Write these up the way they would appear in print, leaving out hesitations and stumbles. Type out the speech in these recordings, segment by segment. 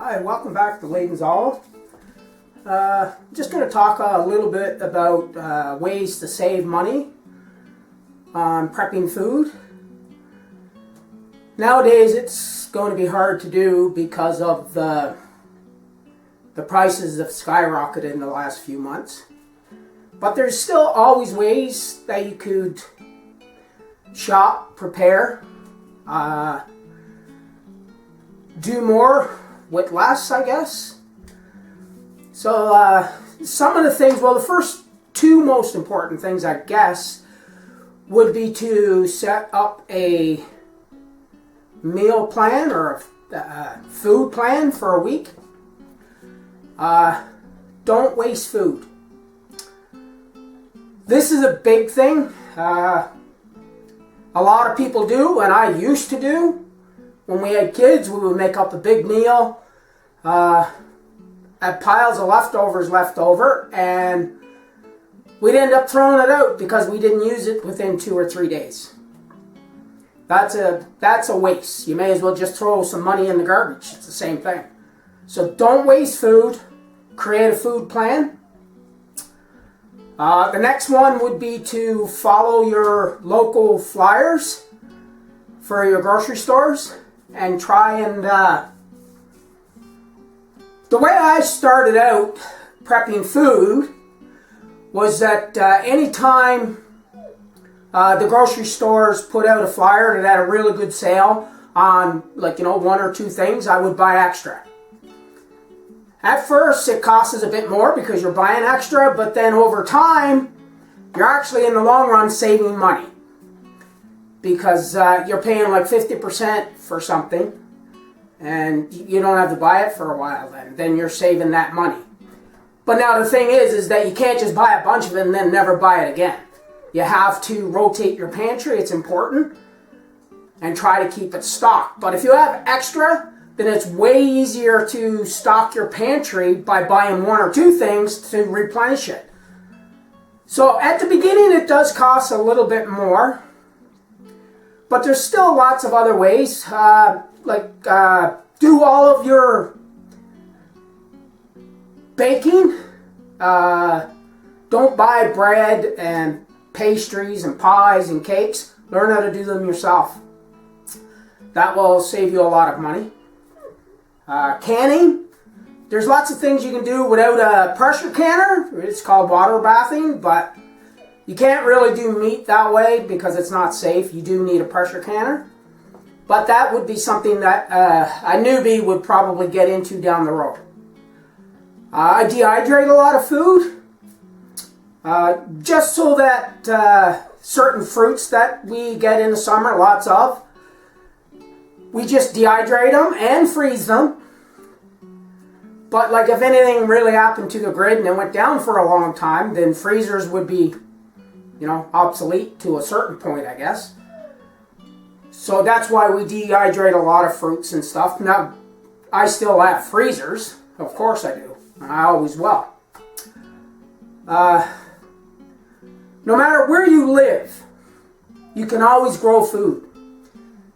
Hi, welcome back to Logan's Olive. Just going to talk a little bit about ways to save money on prepping food. Nowadays it's going to be hard to do because of the prices have skyrocketed in the last few months. But there's still always ways that you could shop, prepare, do more with less, I guess. So some of the things, well, the first two most important things, I guess, would be to set up a meal plan or a food plan for a week. Don't waste food. This is a big thing. A lot of people do, and I used to do. When we had kids, we would make up a big meal, had piles of leftovers left over, and we'd end up throwing it out because we didn't use it within 2 or 3 days. That's a waste. You may as well just throw some money in the garbage. It's the same thing. So don't waste food. Create a food plan. The next one would be to follow your local flyers for your grocery stores and try and the way I started out prepping food was that anytime the grocery stores put out a flyer that had a really good sale on, like, 1 or 2 things, I would buy extra. At first it costs a bit more because you're buying extra, but then over time you're actually in the long run saving money because you're paying like 50% for something and you don't have to buy it for a while. Then you're saving that money. But now the thing is that you can't just buy a bunch of it and then never buy it again. You have to rotate your pantry. It's important, and try to keep it stocked. But if you have extra, then it's way easier to stock your pantry by buying 1 or 2 things to replenish it. So at the beginning it does cost a little bit more, but there's still lots of other ways, do all of your baking. Don't buy bread and pastries and pies and cakes. Learn how to do them yourself. That will save you a lot of money. Canning. There's lots of things you can do without a pressure canner. It's called water bathing, but you can't really do meat that way because it's not safe. You do need a pressure canner. But that would be something that a newbie would probably get into down the road. I dehydrate a lot of food. Just so that certain fruits that we get in the summer, lots of, we just dehydrate them and freeze them. But like if anything really happened to the grid and it went down for a long time, then freezers would be, obsolete to a certain point, I guess. So that's why we dehydrate a lot of fruits and stuff. Now, I still have freezers. Of course I do. I always will. No matter where you live, you can always grow food.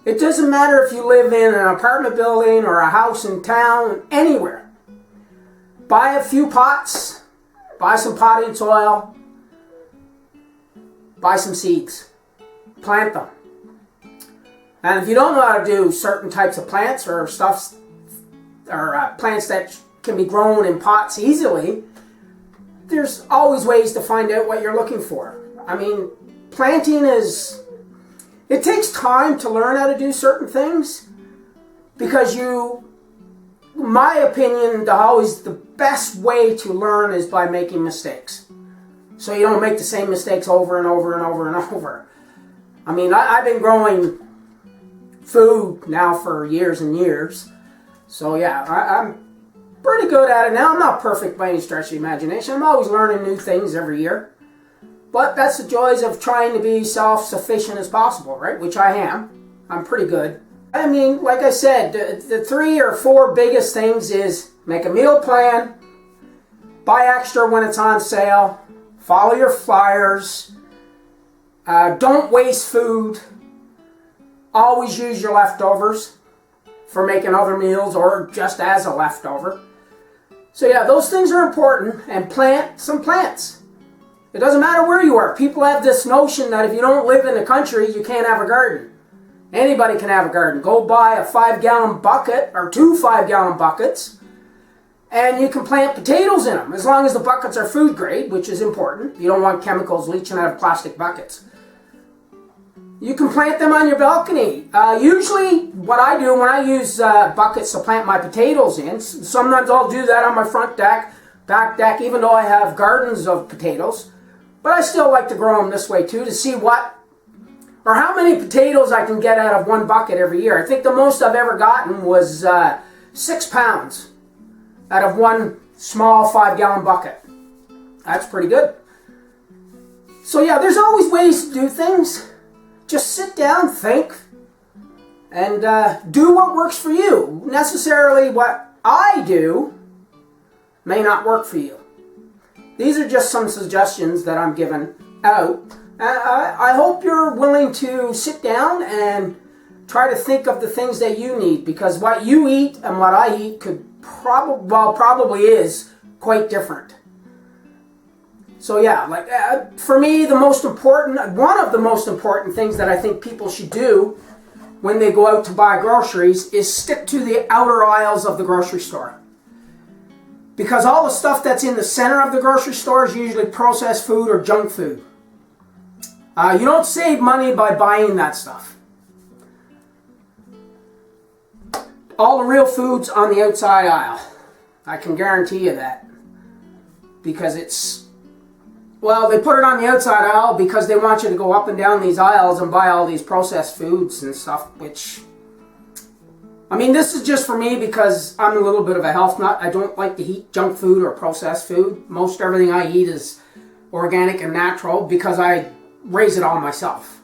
It doesn't matter if you live in an apartment building or a house in town, anywhere. Buy a few pots, buy some potting soil, buy some seeds, plant them. And if you don't know how to do certain types of plants or stuff, or plants that can be grown in pots easily, there's always ways to find out what you're looking for. I mean, planting it takes time to learn how to do certain things because my opinion, the best way to learn is by making mistakes. So you don't make the same mistakes over and over and over and over. I mean, I've been growing food now for years and years. So yeah, I'm pretty good at it now. I'm not perfect by any stretch of the imagination. I'm always learning new things every year. But that's the joys of trying to be self-sufficient as possible, right? Which I am. I'm pretty good. I mean, like I said, the 3 or 4 biggest things is make a meal plan, buy extra when it's on sale, follow your flyers, don't waste food, always use your leftovers, for making other meals or just as a leftover. So yeah, those things are important, and plant some plants. It doesn't matter where you are. People have this notion that if you don't live in the country, you can't have a garden. Anybody can have a garden. Go buy a 5-gallon bucket or 2 5-gallon buckets, and you can plant potatoes in them, as long as the buckets are food grade, which is important. You don't want chemicals leaching out of plastic buckets. You can plant them on your balcony. Usually what I do when I use buckets to plant my potatoes in, sometimes I'll do that on my front deck, back deck, even though I have gardens of potatoes. But I still like to grow them this way too, to see what, or how many potatoes I can get out of one bucket every year. I think the most I've ever gotten was 6 pounds out of one small 5-gallon bucket. That's pretty good. So yeah, there's always ways to do things. Just sit down, think, and do what works for you. Necessarily what I do may not work for you. These are just some suggestions that I'm giving out. I hope you're willing to sit down and try to think of the things that you need, because what you eat and what I eat could probably is quite different. So yeah, for me, one of the most important things that I think people should do when they go out to buy groceries is stick to the outer aisles of the grocery store. Because all the stuff that's in the center of the grocery store is usually processed food or junk food. You don't save money by buying that stuff. All the real food's on the outside aisle. I can guarantee you that. Because they put it on the outside aisle because they want you to go up and down these aisles and buy all these processed foods and stuff, which, I mean, this is just for me because I'm a little bit of a health nut. I don't like to eat junk food or processed food. Most everything I eat is organic and natural because I raise it all myself.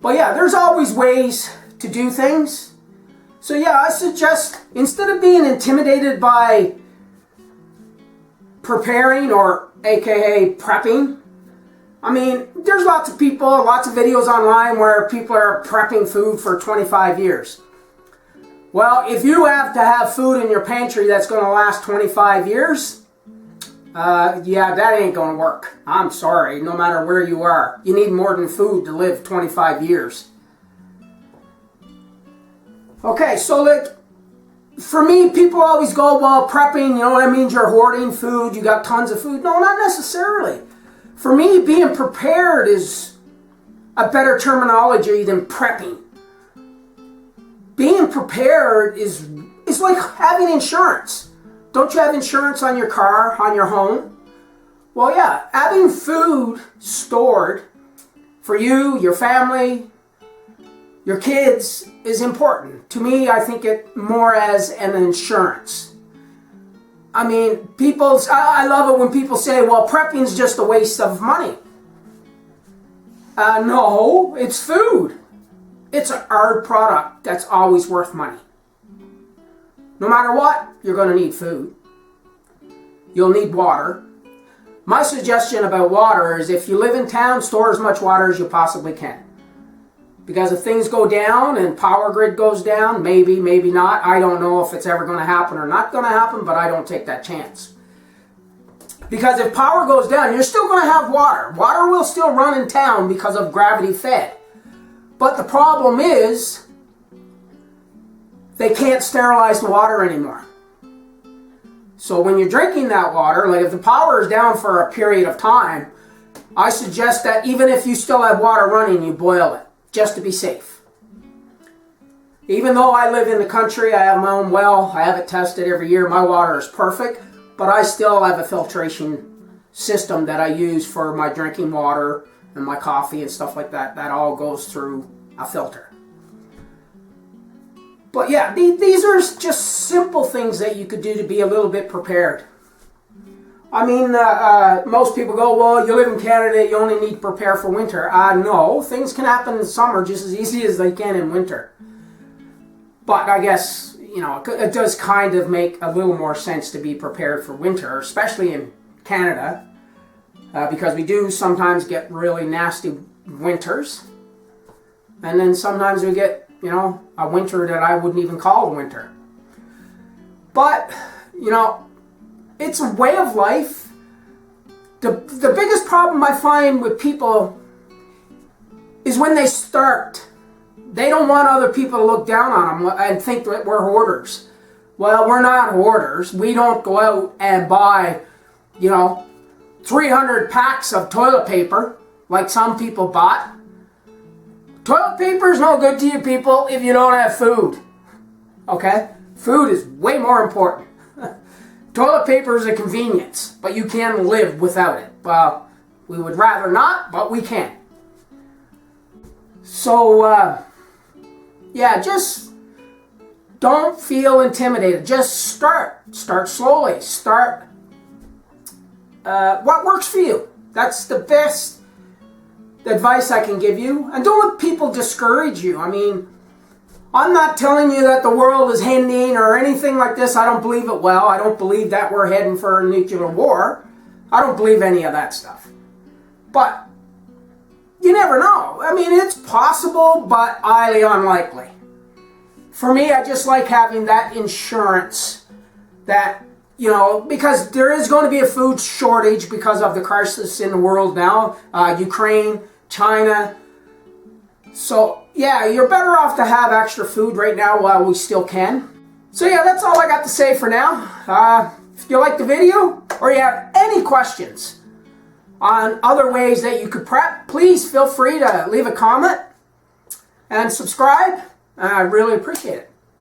But yeah, there's always ways to do things. So yeah, I suggest, instead of being intimidated by preparing, or aka prepping, I mean, there's lots of people, lots of videos online where people are prepping food for 25 years. Well, if you have to have food in your pantry that's going to last 25 years, yeah, that ain't going to work. I'm sorry, no matter where you are. You need more than food to live 25 years. Okay, so for me, people always go, well, prepping, that means you're hoarding food, you got tons of food. No, not necessarily. For me, being prepared is a better terminology than prepping. Being prepared is like having insurance. Don't you have insurance on your car, on your home? Well, yeah, having food stored for you, your family, your kids is important. To me, I think it more as an insurance. I mean, I love it when people say, well, prepping is just a waste of money. No, it's food. It's a hard product that's always worth money. No matter what, you're going to need food. You'll need water. My suggestion about water is if you live in town, store as much water as you possibly can. Because if things go down and power grid goes down, maybe not. I don't know if it's ever going to happen or not going to happen, but I don't take that chance. Because if power goes down, you're still going to have water. Water will still run in town because of gravity fed. But the problem is, they can't sterilize the water anymore. So when you're drinking that water, like if the power is down for a period of time, I suggest that even if you still have water running, you boil it, just to be safe. Even though I live in the country, I have my own well, I have it tested every year, my water is perfect, but I still have a filtration system that I use for my drinking water and my coffee and stuff like that. That all goes through a filter. But yeah, these are just simple things that you could do to be a little bit prepared. I mean, most people go, well, you live in Canada, you only need to prepare for winter. No, things can happen in summer just as easy as they can in winter. But I guess, it does kind of make a little more sense to be prepared for winter, especially in Canada, because we do sometimes get really nasty winters. And then sometimes we get you know, a winter that I wouldn't even call a winter. But, you know, it's a way of life. The biggest problem I find with people is when they start. They don't want other people to look down on them and think that we're hoarders. Well, we're not hoarders. We don't go out and buy, you know, 300 packs of toilet paper like some people bought. Toilet paper is no good to you people if you don't have food. Okay? Food is way more important. Toilet paper is a convenience, but you can live without it. Well, we would rather not, but we can. So, yeah, just don't feel intimidated. Just start. Start slowly. Start what works for you. That's the best advice I can give you. And don't let people discourage you. I mean, I'm not telling you that the world is ending or anything like this. I don't believe it well. I don't believe that we're heading for a nuclear war. I don't believe any of that stuff. But you never know. I mean, it's possible, but highly unlikely. For me, I just like having that insurance that, you know, because there is going to be a food shortage because of the crisis in the world now. Ukraine, China. So, yeah, you're better off to have extra food right now while we still can. So, yeah, that's all I got to say for now. If you like the video or you have any questions on other ways that you could prep, please feel free to leave a comment and subscribe. I really appreciate it.